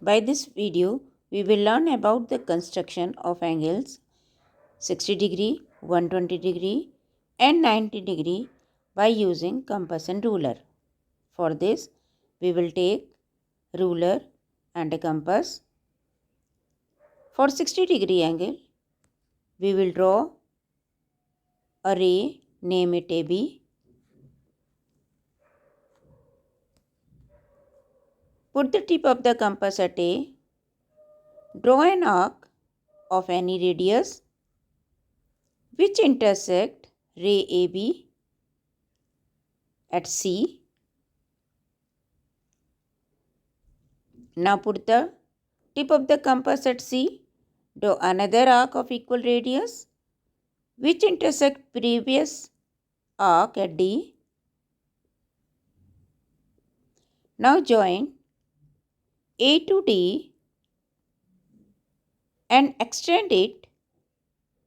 By this video, we will learn about the construction of angles 60 degree, 120 degree and 90 degree by using compass and ruler. For this, we will take ruler and a compass. For 60 degree angle, we will draw a ray, name it AB. Put the tip of the compass at A. Draw an arc of any radius which intersect ray AB at C. Now put the tip of the compass at C. Draw another arc of equal radius which intersect previous arc at D. Now join A to D and extend it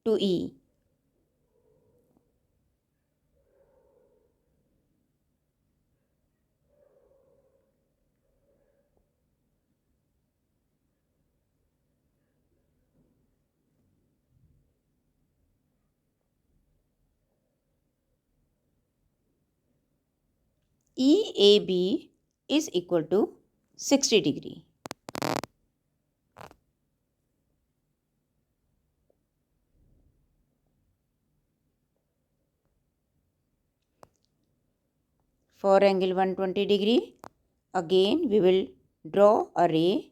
to E. EAB is equal to 60 degree. For angle 120 degree, again we will draw a ray,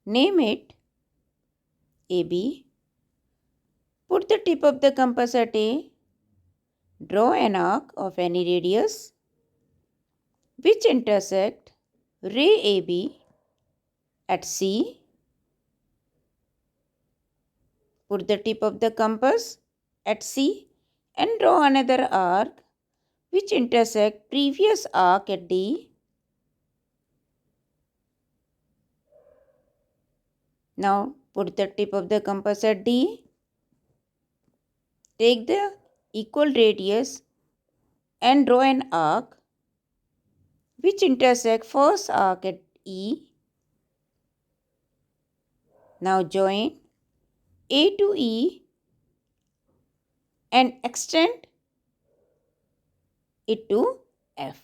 name it AB, put the tip of the compass at A, draw an arc of any radius which intersect ray AB at C, put the tip of the compass at C and draw another arc which intersect previous arc at D. Now put the tip of the compass at D. Take the equal radius and draw an arc which intersect first arc at E. Now join A to E and extend it to F.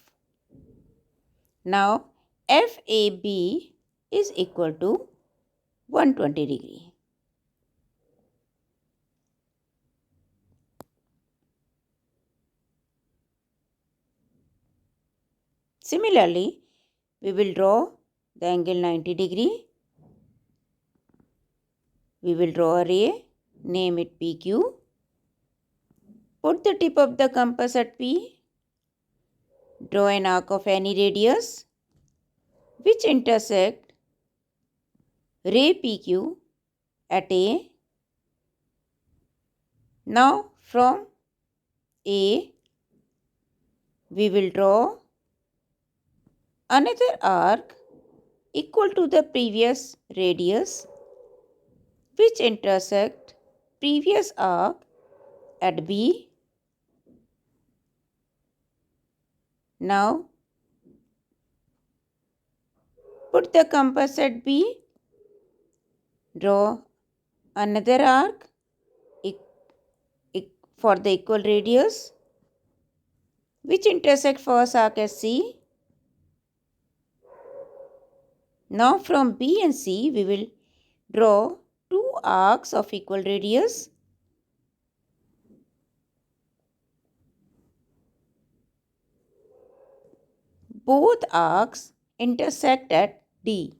Now FAB is equal to 120 degree. Similarly, we will draw the angle 90 degree. We will draw a ray, name it PQ. Put the tip of the compass at P. Draw an arc of any radius which intersect ray PQ at A. Now from A, we will draw another arc equal to the previous radius which intersect previous arc at B. Now put the compass at B, draw another arc for the equal radius which intersect first arc at C. Now from B and C we will draw two arcs of equal radius. Both arcs intersect at D.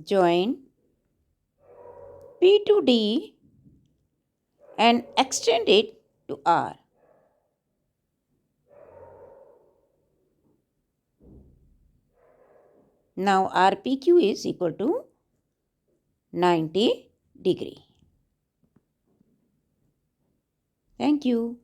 Join P to D and extend it to R. Now RPQ is equal to 90 degree. Thank you.